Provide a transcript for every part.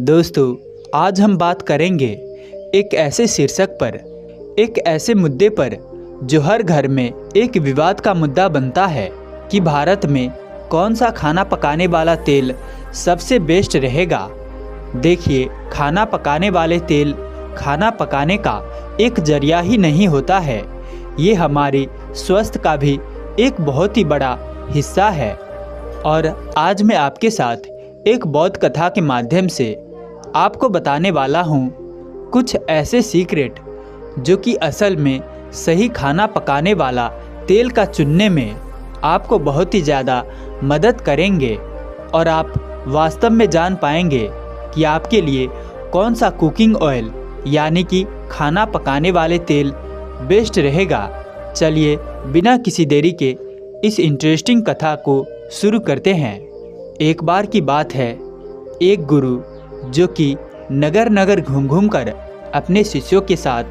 दोस्तों, आज हम बात करेंगे एक ऐसे शीर्षक पर, एक ऐसे मुद्दे पर जो हर घर में एक विवाद का मुद्दा बनता है कि भारत में कौन सा खाना पकाने वाला तेल सबसे बेस्ट रहेगा। देखिए, खाना पकाने वाले तेल खाना पकाने का एक जरिया ही नहीं होता है, ये हमारी स्वास्थ्य का भी एक बहुत ही बड़ा हिस्सा है। और आज मैं आपके साथ एक बौद्ध कथा के माध्यम से आपको बताने वाला हूँ कुछ ऐसे सीक्रेट जो कि असल में सही खाना पकाने वाला तेल का चुनने में आपको बहुत ही ज़्यादा मदद करेंगे और आप वास्तव में जान पाएंगे कि आपके लिए कौन सा कुकिंग ऑयल यानी कि खाना पकाने वाले तेल बेस्ट रहेगा। चलिए बिना किसी देरी के इस इंटरेस्टिंग कथा को शुरू करते हैं। एक बार की बात है, एक गुरु जो कि नगर नगर घूम घूम कर अपने शिष्यों के साथ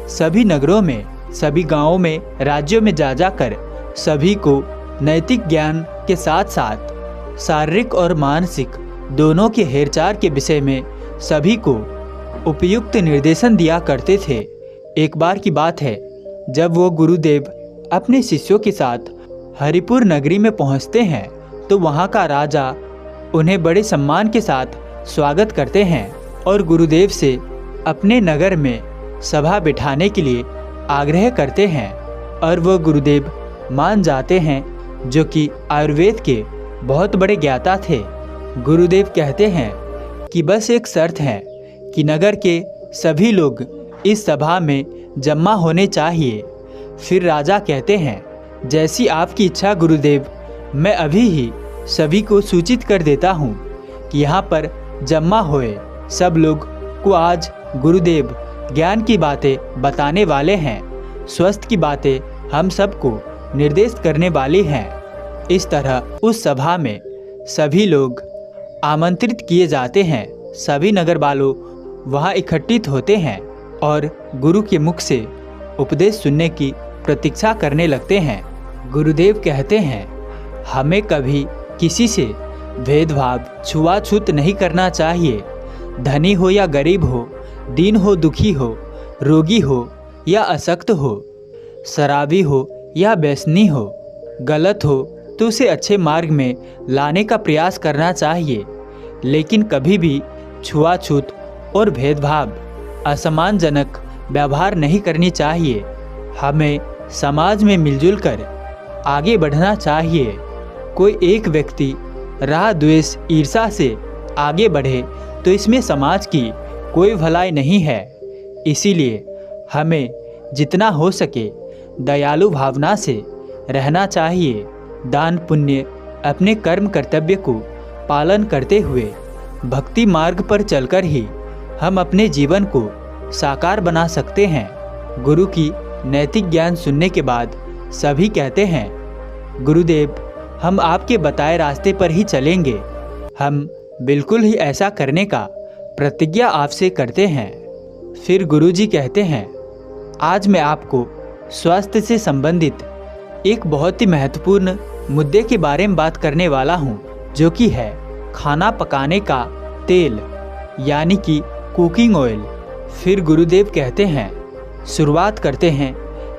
सभी नगरों में, सभी गांवों में, राज्यों में जा जाकर सभी को नैतिक ज्ञान के साथ साथ शारीरिक और मानसिक दोनों के हेरचार के विषय में सभी को उपयुक्त निर्देशन दिया करते थे। एक बार की बात है, जब वो गुरुदेव अपने शिष्यों के साथ हरिपुर नगरी में पहुंचते हैं तो वहां का राजा उन्हें बड़े सम्मान के साथ स्वागत करते हैं और गुरुदेव से अपने नगर में सभा बिठाने के लिए आग्रह करते हैं और वो गुरुदेव मान जाते हैं, जो कि आयुर्वेद के बहुत बड़े ज्ञाता थे। गुरुदेव कहते हैं कि बस एक शर्त है कि नगर के सभी लोग इस सभा में जमा होने चाहिए। फिर राजा कहते हैं, जैसी आपकी इच्छा गुरुदेव, मैं अभी ही सभी को सूचित कर देता हूँ कि यहाँ पर जमा होए सब लोग को आज गुरुदेव ज्ञान की बातें बताने वाले हैं, स्वस्थ की बातें हम सबको निर्देश करने वाली हैं। इस तरह उस सभा में सभी लोग आमंत्रित किए जाते हैं। सभी नगर वालों वहाँ इकट्ठित होते हैं और गुरु के मुख से उपदेश सुनने की प्रतीक्षा करने लगते हैं। गुरुदेव कहते हैं, हमें कभी किसी से भेदभाव, छुआछूत नहीं करना चाहिए। धनी हो या गरीब हो, दीन हो दुखी हो, रोगी हो या अशक्त हो, शराबी हो या व्यसनी हो, गलत हो तो उसे अच्छे मार्ग में लाने का प्रयास करना चाहिए। लेकिन कभी भी छुआछूत और भेदभाव, असम्मानजनक व्यवहार नहीं करनी चाहिए। हमें समाज में मिलजुल कर आगे बढ़ना चाहिए। कोई एक व्यक्ति राह द्वेष, ईर्ष्या से आगे बढ़े तो इसमें समाज की कोई भलाई नहीं है। इसीलिए हमें जितना हो सके दयालु भावना से रहना चाहिए। दान पुण्य, अपने कर्म कर्तव्य को पालन करते हुए भक्ति मार्ग पर चलकर ही हम अपने जीवन को साकार बना सकते हैं। गुरु की नैतिक ज्ञान सुनने के बाद सभी कहते हैं, गुरुदेव, हम आपके बताए रास्ते पर ही चलेंगे। हम बिल्कुल ही ऐसा करने का प्रतिज्ञा आपसे करते हैं। फिर गुरुजी कहते हैं, आज मैं आपको स्वास्थ्य से संबंधित एक बहुत ही महत्वपूर्ण मुद्दे के बारे में बात करने वाला हूँ, जो कि है खाना पकाने का तेल यानी कि कुकिंग ऑयल। फिर गुरुदेव कहते हैं, शुरुआत करते हैं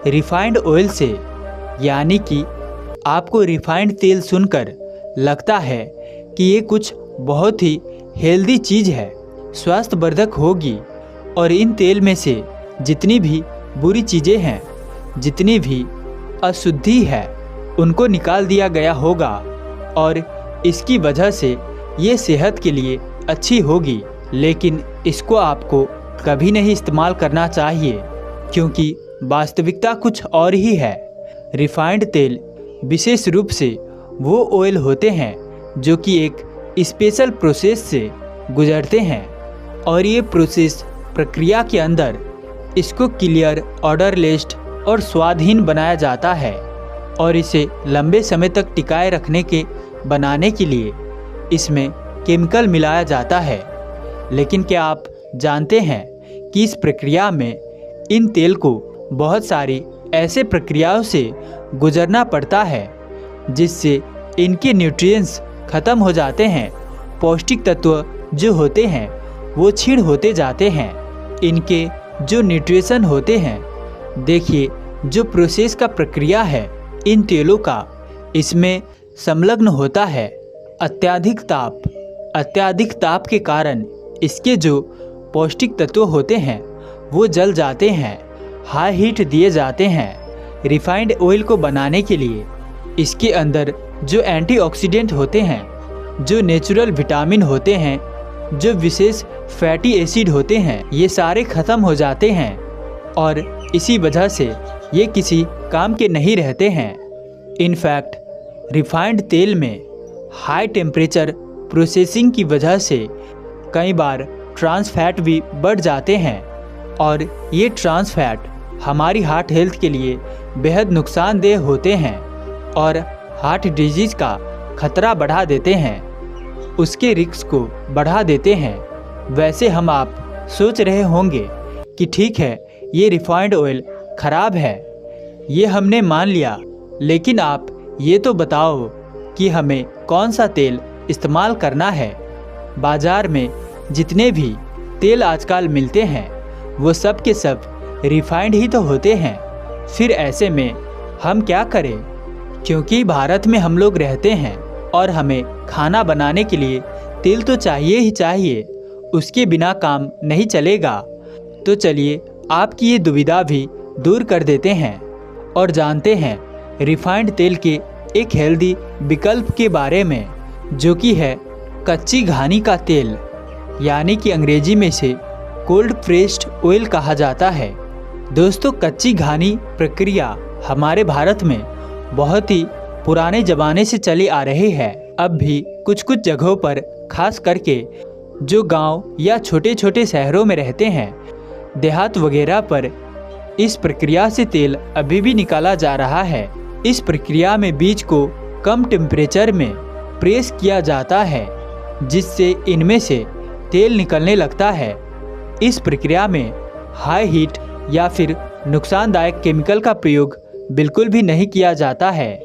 रिफाइंड ऑयल से, यानी कि आपको रिफाइंड तेल सुनकर लगता है कि ये कुछ बहुत ही हेल्दी चीज़ है, स्वास्थ्यवर्धक होगी और इन तेल में से जितनी भी बुरी चीज़ें हैं, जितनी भी अशुद्धि है, उनको निकाल दिया गया होगा और इसकी वजह से ये सेहत के लिए अच्छी होगी। लेकिन इसको आपको कभी नहीं इस्तेमाल करना चाहिए, क्योंकि वास्तविकता कुछ और ही है। रिफाइंड तेल विशेष रूप से वो ऑयल होते हैं जो कि एक स्पेशल प्रोसेस से गुजरते हैं और ये प्रोसेस प्रक्रिया के अंदर इसको क्लियर, ऑर्डरलेस और स्वादहीन बनाया जाता है और इसे लंबे समय तक टिकाए रखने के बनाने के लिए इसमें केमिकल मिलाया जाता है। लेकिन क्या आप जानते हैं कि इस प्रक्रिया में इन तेल को बहुत सारी ऐसे प्रक्रियाओं से गुजरना पड़ता है जिससे इनके न्यूट्रिएंट्स खत्म हो जाते हैं, पौष्टिक तत्व जो होते हैं वो क्षीण होते जाते हैं। इनके जो न्यूट्रिशन होते हैं, देखिए जो प्रोसेस का प्रक्रिया है इन तेलों का, इसमें संलग्न होता है अत्यधिक ताप। अत्यधिक ताप के कारण इसके जो पौष्टिक तत्व होते हैं वो जल जाते हैं, हाई हीट दिए जाते हैं। रिफाइंड ऑयल को बनाने के लिए इसके अंदर जो एंटीऑक्सीडेंट होते हैं, जो नेचुरल विटामिन होते हैं, जो विशेष फैटी एसिड होते हैं, ये सारे ख़त्म हो जाते हैं और इसी वजह से ये किसी काम के नहीं रहते हैं। इनफैक्ट रिफाइंड तेल में हाई टेम्परेचर प्रोसेसिंग की वजह से कई बार ट्रांस फैट भी बढ़ जाते हैं और ये ट्रांस फैट हमारी हार्ट हेल्थ के लिए बेहद नुकसानदेह होते हैं और हार्ट डिजीज़ का खतरा बढ़ा देते हैं, उसके रिस्क को बढ़ा देते हैं। वैसे आप सोच रहे होंगे कि ठीक है, ये रिफाइंड ऑयल ख़राब है, ये हमने मान लिया, लेकिन आप ये तो बताओ कि हमें कौन सा तेल इस्तेमाल करना है। बाज़ार में जितने भी तेल आजकल मिलते हैं वो सब के सब रिफाइंड ही तो होते हैं। फिर ऐसे में हम क्या करें? क्योंकि भारत में हम लोग रहते हैं और हमें खाना बनाने के लिए तेल तो चाहिए ही चाहिए, उसके बिना काम नहीं चलेगा। तो चलिए आपकी ये दुविधा भी दूर कर देते हैं और जानते हैं रिफाइंड तेल के एक हेल्दी विकल्प के बारे में, जो कि है कच्ची घानी का तेल, यानी कि अंग्रेजी में से कोल्ड प्रेस्ड ऑयल कहा जाता है। दोस्तों, कच्ची घानी प्रक्रिया हमारे भारत में बहुत ही पुराने ज़माने से चली आ रही है। अब भी कुछ कुछ जगहों पर, खास करके जो गांव या छोटे छोटे शहरों में रहते हैं, देहात वगैरह पर, इस प्रक्रिया से तेल अभी भी निकाला जा रहा है। इस प्रक्रिया में बीज को कम टेम्परेचर में प्रेस किया जाता है, जिससे इनमें से तेल निकलने लगता है। इस प्रक्रिया में हाई हीट या फिर नुकसानदायक केमिकल का प्रयोग बिल्कुल भी नहीं किया जाता है,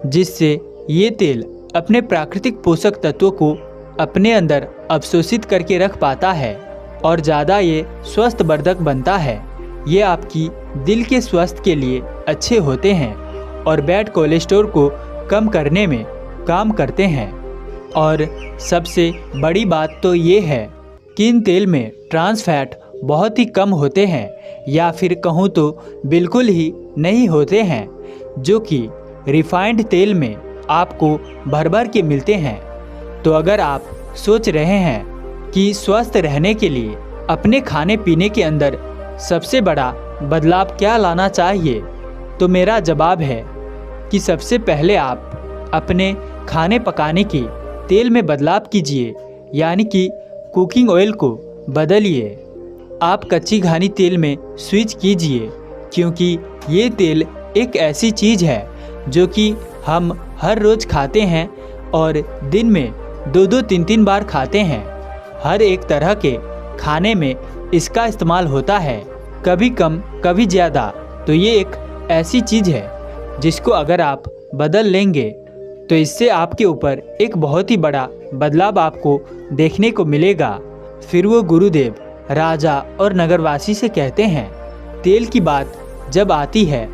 जिससे ये तेल अपने प्राकृतिक पोषक तत्वों को अपने अंदर अवशोषित करके रख पाता है और ज़्यादा ये स्वास्थ्यवर्धक बनता है। ये आपकी दिल के स्वास्थ्य के लिए अच्छे होते हैं और बैड कोलेस्ट्रॉल को कम करने में काम करते हैं। और सबसे बड़ी बात तो ये है कि इन तेल में ट्रांस फैट बहुत ही कम होते हैं, या फिर कहूँ तो बिल्कुल ही नहीं होते हैं, जो कि रिफाइंड तेल में आपको भर भर के मिलते हैं। तो अगर आप सोच रहे हैं कि स्वस्थ रहने के लिए अपने खाने पीने के अंदर सबसे बड़ा बदलाव क्या लाना चाहिए, तो मेरा जवाब है कि सबसे पहले आप अपने खाने पकाने के तेल में बदलाव कीजिए, यानी कि कुकिंग ऑयल को बदलिए। आप कच्ची घानी तेल में स्विच कीजिए, क्योंकि ये तेल एक ऐसी चीज़ है जो कि हम हर रोज़ खाते हैं और दिन में 2-2, 3-3 बार खाते हैं। हर एक तरह के खाने में इसका इस्तेमाल होता है, कभी कम कभी ज़्यादा। तो ये एक ऐसी चीज़ है जिसको अगर आप बदल लेंगे तो इससे आपके ऊपर एक बहुत ही बड़ा बदलाव आपको देखने को मिलेगा। फिर वो गुरुदेव राजा और नगरवासी से कहते हैं, तेल की बात जब आती है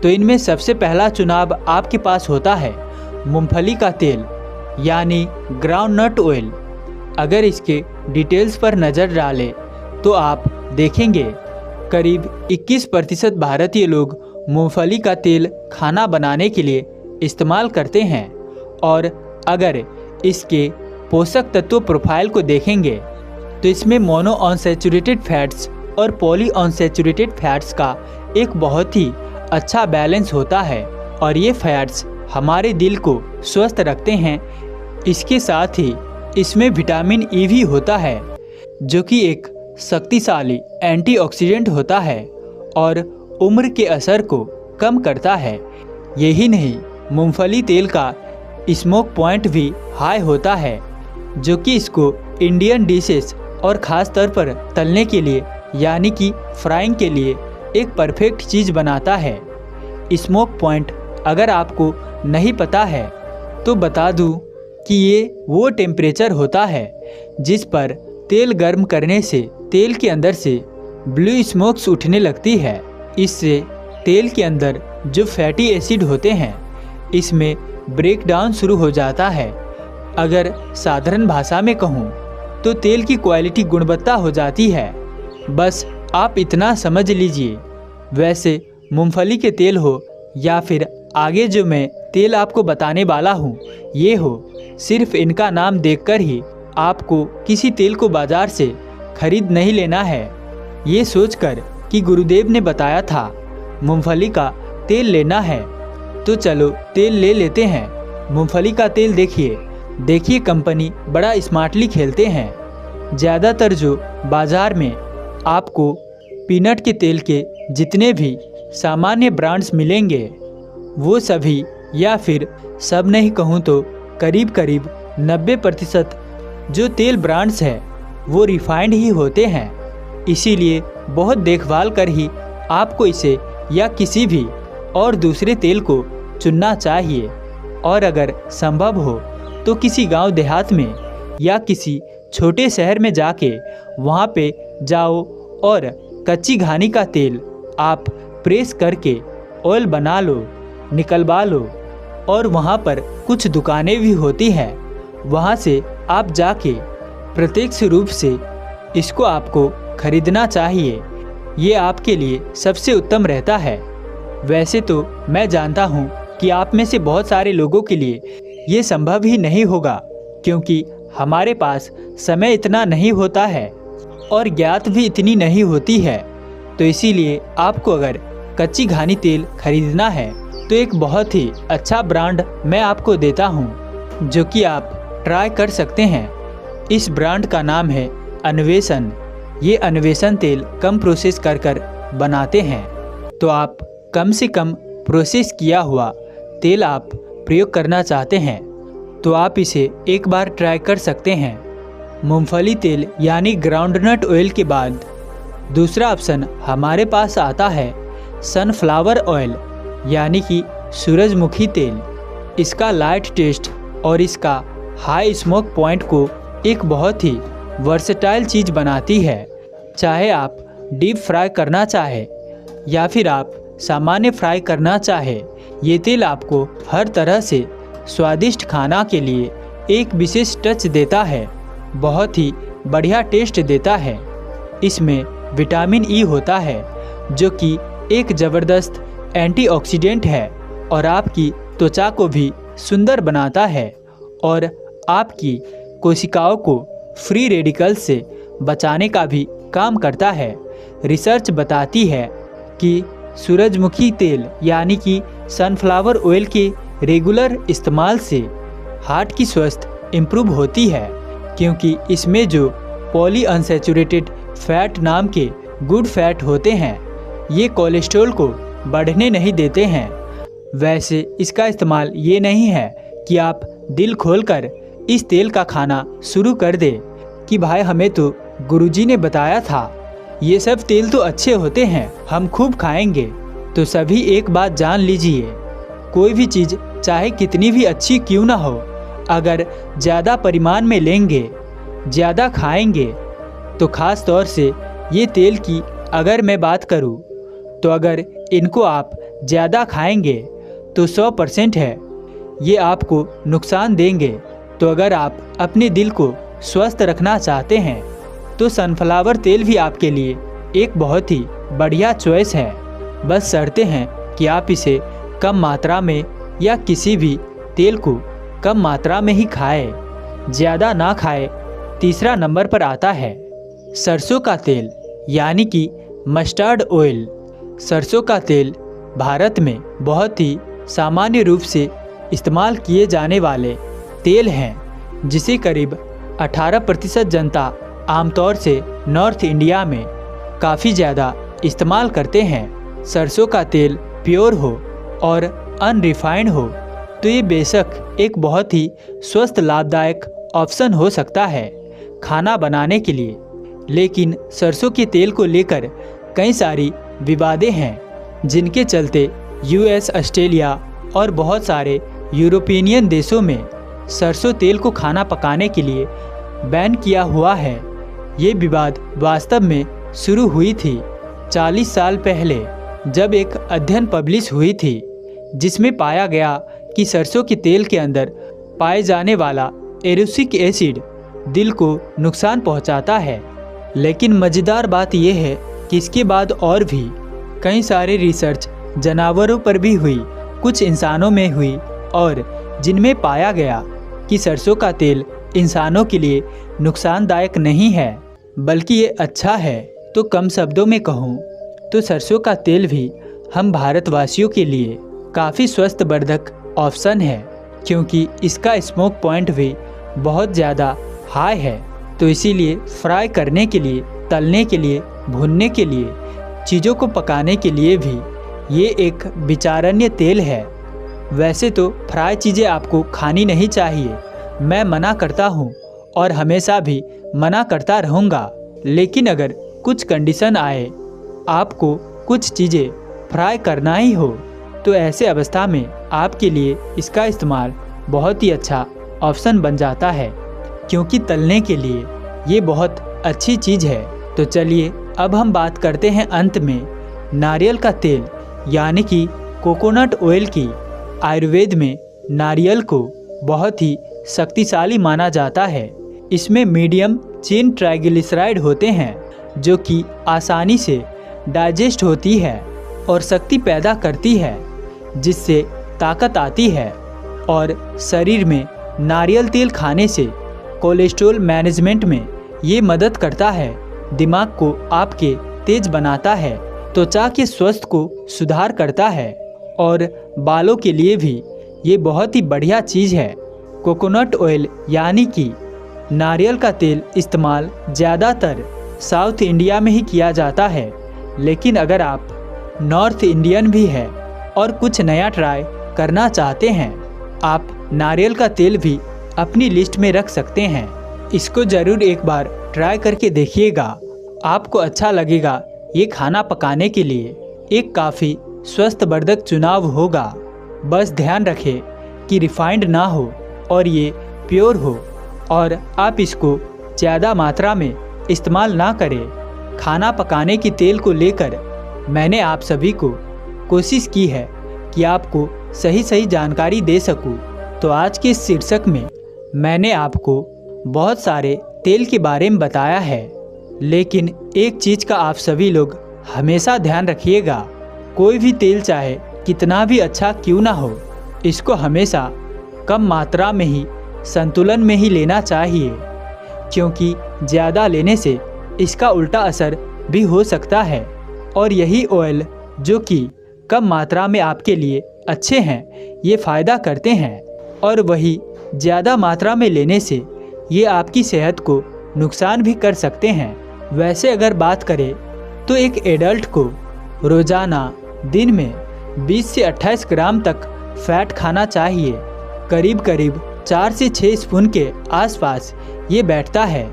तो इनमें सबसे पहला चुनाव आपके पास होता है मूंगफली का तेल, यानी ग्राउंडनट ऑयल। अगर इसके डिटेल्स पर नज़र डालें तो आप देखेंगे करीब 21% भारतीय लोग मूंगफली का तेल खाना बनाने के लिए इस्तेमाल करते हैं। और अगर इसके पोषक तत्व प्रोफाइल को देखेंगे तो इसमें मोनो अनसैचुरेटेड फैट्स और पॉली अनसैचुरेटेड फैट्स का एक बहुत ही अच्छा बैलेंस होता है और ये फैट्स हमारे दिल को स्वस्थ रखते हैं। इसके साथ ही इसमें विटामिन ई भी होता है, जो कि एक शक्तिशाली एंटीऑक्सीडेंट होता है और उम्र के असर को कम करता है। यही नहीं, मूंगफली तेल का स्मोक पॉइंट भी हाई होता है, जो कि इसको इंडियन डिशेस और ख़ास तौर पर तलने के लिए, यानी कि फ्राइंग के लिए एक परफेक्ट चीज़ बनाता है। स्मोक पॉइंट अगर आपको नहीं पता है तो बता दूं कि ये वो टेम्परेचर होता है जिस पर तेल गर्म करने से तेल के अंदर से ब्लू स्मोक्स उठने लगती है। इससे तेल के अंदर जो फैटी एसिड होते हैं इसमें ब्रेकडाउन शुरू हो जाता है। अगर साधारण भाषा में कहूँ तो तेल की क्वालिटी गुणवत्ता हो जाती है। बस आप इतना समझ लीजिए। वैसे मूंगफली के तेल हो या फिर आगे जो मैं तेल आपको बताने वाला हूँ ये हो, सिर्फ इनका नाम देखकर ही आपको किसी तेल को बाजार से खरीद नहीं लेना है। ये सोचकर कि गुरुदेव ने बताया था मूंगफली का तेल लेना है, तो चलो तेल ले लेते हैं। मूंगफली का तेल देखिए कंपनी बड़ा स्मार्टली खेलते हैं। ज़्यादातर जो बाज़ार में आपको पीनट के तेल के जितने भी सामान्य ब्रांड्स मिलेंगे वो सभी या फिर सब नहीं कहूँ तो करीब 90% जो तेल ब्रांड्स हैं वो रिफाइंड ही होते हैं। इसीलिए बहुत देखभाल कर ही आपको इसे या किसी भी और दूसरे तेल को चुनना चाहिए। और अगर संभव हो तो किसी गांव देहात में या किसी छोटे शहर में जाके वहां पे जाओ और कच्ची घानी का तेल आप प्रेस करके ऑयल बना लो, निकलवा लो। और वहां पर कुछ दुकानें भी होती हैं, वहां से आप जाके प्रत्यक्ष रूप से इसको आपको खरीदना चाहिए। ये आपके लिए सबसे उत्तम रहता है। वैसे तो मैं जानता हूँ कि आप में से बहुत सारे लोगों के लिए ये संभव ही नहीं होगा, क्योंकि हमारे पास समय इतना नहीं होता है और ज्ञात भी इतनी नहीं होती है। तो इसीलिए आपको अगर कच्ची घानी तेल खरीदना है तो एक बहुत ही अच्छा ब्रांड मैं आपको देता हूँ जो कि आप ट्राई कर सकते हैं। इस ब्रांड का नाम है अन्वेषण। ये अन्वेषण तेल कम प्रोसेस कर बनाते हैं, तो आप कम से कम प्रोसेस किया हुआ तेल आप प्रयोग करना चाहते हैं तो आप इसे एक बार ट्राई कर सकते हैं। मूंगफली तेल यानी ग्राउंडनट ऑयल के बाद दूसरा ऑप्शन हमारे पास आता है सनफ्लावर ऑयल यानी कि सूरजमुखी तेल। इसका लाइट टेस्ट और इसका हाई स्मोक पॉइंट को एक बहुत ही वर्सेटाइल चीज़ बनाती है। चाहे आप डीप फ्राई करना चाहे या फिर आप सामान्य फ्राई करना चाहे, ये तेल आपको हर तरह से स्वादिष्ट खाना के लिए एक विशेष टच देता है। बहुत ही बढ़िया टेस्ट देता है। इसमें विटामिन ई होता है जो कि एक ज़बरदस्त एंटीऑक्सीडेंट है और आपकी त्वचा को भी सुंदर बनाता है और आपकी कोशिकाओं को फ्री रेडिकल से बचाने का भी काम करता है। रिसर्च बताती है कि सूरजमुखी तेल यानी कि सनफ्लावर ऑयल के रेगुलर इस्तेमाल से हार्ट की स्वास्थ्य इम्प्रूव होती है, क्योंकि इसमें जो पॉली अनसैचुरेटेड फैट नाम के गुड फैट होते हैं ये कोलेस्ट्रॉल को बढ़ने नहीं देते हैं। वैसे इसका इस्तेमाल ये नहीं है कि आप दिल खोलकर इस तेल का खाना शुरू कर दे कि भाई हमें तो गुरुजी ने बताया था ये सब तेल तो अच्छे होते हैं, हम खूब खाएंगे। तो सभी एक बात जान लीजिए, कोई भी चीज़ चाहे कितनी भी अच्छी क्यों ना हो, अगर ज़्यादा परिमाण में लेंगे, ज़्यादा खाएंगे, तो ख़ास तौर से ये तेल की अगर मैं बात करूँ तो अगर इनको आप ज़्यादा खाएंगे तो 100% है ये आपको नुकसान देंगे। तो अगर आप अपने दिल को स्वस्थ रखना चाहते हैं तो सनफ्लावर तेल भी आपके लिए एक बहुत ही बढ़िया चॉइस है। बस शर्तें हैं कि आप इसे कम मात्रा में या किसी भी तेल को कम मात्रा में ही खाएं, ज़्यादा ना खाएं। तीसरा नंबर पर आता है सरसों का तेल यानी कि मस्टर्ड ऑयल। सरसों का तेल भारत में बहुत ही सामान्य रूप से इस्तेमाल किए जाने वाले तेल हैं, जिसे करीब 18% जनता आमतौर से नॉर्थ इंडिया में काफ़ी ज़्यादा इस्तेमाल करते हैं। सरसों का तेल प्योर हो और अनरिफाइंड हो तो ये बेशक एक बहुत ही स्वस्थ लाभदायक ऑप्शन हो सकता है खाना बनाने के लिए। लेकिन सरसों के तेल को लेकर कई सारी विवादें हैं, जिनके चलते यूएस, ऑस्ट्रेलिया और बहुत सारे यूरोपियन देशों में सरसों तेल को खाना पकाने के लिए बैन किया हुआ है। ये विवाद वास्तव में शुरू हुई थी 40 साल पहले, जब एक अध्ययन पब्लिश हुई थी जिसमें पाया गया कि सरसों के तेल के अंदर पाए जाने वाला एरोसिक एसिड दिल को नुकसान पहुंचाता है। लेकिन मज़ेदार बात यह है कि इसके बाद और भी कई सारे रिसर्च जानवरों पर भी हुई, कुछ इंसानों में हुई, और जिनमें पाया गया कि सरसों का तेल इंसानों के लिए नुकसानदायक नहीं है बल्कि ये अच्छा है। तो कम शब्दों में कहूँ तो सरसों का तेल भी हम भारतवासियों के लिए काफ़ी स्वास्थ्यवर्धक ऑप्शन है, क्योंकि इसका स्मोक पॉइंट भी बहुत ज़्यादा हाई है। तो इसीलिए फ्राई करने के लिए, तलने के लिए, भुनने के लिए, चीज़ों को पकाने के लिए भी ये एक विचारणीय तेल है। वैसे तो फ्राई चीज़ें आपको खानी नहीं चाहिए, मैं मना करता हूँ और हमेशा भी मना करता रहूँगा। लेकिन अगर कुछ कंडीशन आए, आपको कुछ चीज़ें फ्राई करना ही हो, तो ऐसे अवस्था में आपके लिए इसका इस्तेमाल बहुत ही अच्छा ऑप्शन बन जाता है, क्योंकि तलने के लिए ये बहुत अच्छी चीज़ है। तो चलिए अब हम बात करते हैं अंत में नारियल का तेल यानी कि कोकोनट ऑयल की। आयुर्वेद में नारियल को बहुत ही शक्तिशाली माना जाता है। इसमें मीडियम चेन ट्राइग्लिसराइड होते हैं जो कि आसानी से डाइजेस्ट होती है और शक्ति पैदा करती है, जिससे ताकत आती है। और शरीर में नारियल तेल खाने से कोलेस्ट्रॉल मैनेजमेंट में ये मदद करता है, दिमाग को आपके तेज बनाता है, त्वचा के स्वास्थ्य को सुधार करता है, और बालों के लिए भी ये बहुत ही बढ़िया चीज़ है। कोकोनट ऑयल यानी कि नारियल का तेल इस्तेमाल ज़्यादातर साउथ इंडिया में ही किया जाता है। लेकिन अगर आप नॉर्थ इंडियन भी है और कुछ नया ट्राई करना चाहते हैं, आप नारियल का तेल भी अपनी लिस्ट में रख सकते हैं। इसको ज़रूर एक बार ट्राई करके देखिएगा, आपको अच्छा लगेगा। ये खाना पकाने के लिए एक काफ़ी स्वास्थ्यवर्धक चुनाव होगा। बस ध्यान रखें कि रिफाइंड ना हो और ये प्योर हो, और आप इसको ज़्यादा मात्रा में इस्तेमाल ना करें। खाना पकाने की तेल को लेकर मैंने आप सभी को कोशिश की है कि आपको सही सही जानकारी दे सकूं। तो आज के इस शीर्षक में मैंने आपको बहुत सारे तेल के बारे में बताया है, लेकिन एक चीज़ का आप सभी लोग हमेशा ध्यान रखिएगा, कोई भी तेल चाहे कितना भी अच्छा क्यों ना हो, इसको हमेशा कम मात्रा में ही, संतुलन में ही लेना चाहिए, क्योंकि ज़्यादा लेने से इसका उल्टा असर भी हो सकता है। और यही ऑयल जो कि कम मात्रा में आपके लिए अच्छे हैं, ये फ़ायदा करते हैं, और वही ज़्यादा मात्रा में लेने से ये आपकी सेहत को नुकसान भी कर सकते हैं। वैसे अगर बात करें तो एक एडल्ट को रोज़ाना दिन में 20 से 28 ग्राम तक फैट खाना चाहिए। करीब करीब 4 से 6 स्पून के आसपास ये बैठता है।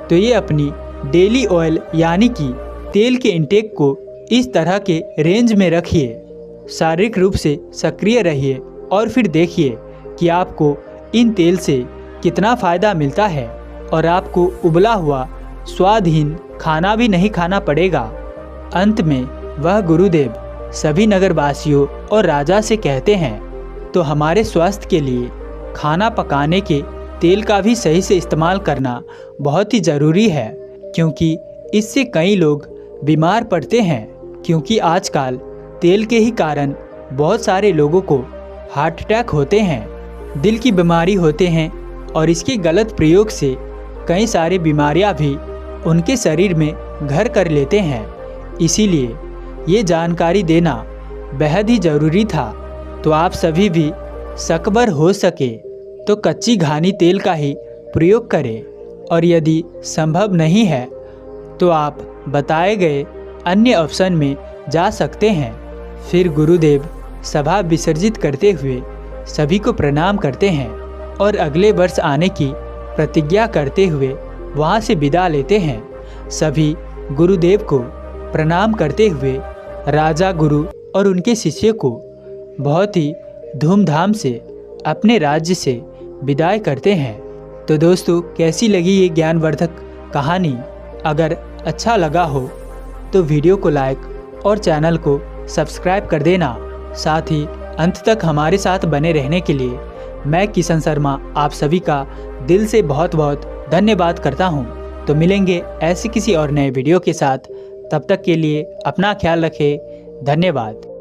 तो ये अपनी डेली ऑयल यानी कि तेल के इंटेक को इस तरह के रेंज में रखिए, शारीरिक रूप से सक्रिय रहिए, और फिर देखिए कि आपको इन तेल से कितना फ़ायदा मिलता है, और आपको उबला हुआ स्वादहीन खाना भी नहीं खाना पड़ेगा। अंत में वह गुरुदेव सभी नगरवासियों और राजा से कहते हैं, तो हमारे स्वास्थ्य के लिए खाना पकाने के तेल का भी सही से इस्तेमाल करना बहुत ही ज़रूरी है, क्योंकि इससे कई लोग बीमार पड़ते हैं। क्योंकि आजकल तेल के ही कारण बहुत सारे लोगों को हार्ट अटैक होते हैं, दिल की बीमारी होते हैं, और इसके गलत प्रयोग से कई सारी बीमारियां भी उनके शरीर में घर कर लेते हैं। इसीलिए ये जानकारी देना बेहद ही ज़रूरी था। तो आप सभी भी सकबर हो सके तो कच्ची घानी तेल का ही प्रयोग करें, और यदि संभव नहीं है तो आप बताए गए अन्य ऑप्शन में जा सकते हैं। फिर गुरुदेव सभा विसर्जित करते हुए सभी को प्रणाम करते हैं और अगले वर्ष आने की प्रतिज्ञा करते हुए वहाँ से विदा लेते हैं। सभी गुरुदेव को प्रणाम करते हुए राजा गुरु और उनके शिष्य को बहुत ही धूमधाम से अपने राज्य से विदाई करते हैं। तो दोस्तों, कैसी लगी ये ज्ञानवर्धक कहानी, अगर अच्छा लगा हो तो वीडियो को लाइक और चैनल को सब्सक्राइब कर देना। साथ ही अंत तक हमारे साथ बने रहने के लिए मैं किशन शर्मा आप सभी का दिल से बहुत बहुत धन्यवाद करता हूं। तो मिलेंगे ऐसी किसी और नए वीडियो के साथ, तब तक के लिए अपना ख्याल रखें। धन्यवाद।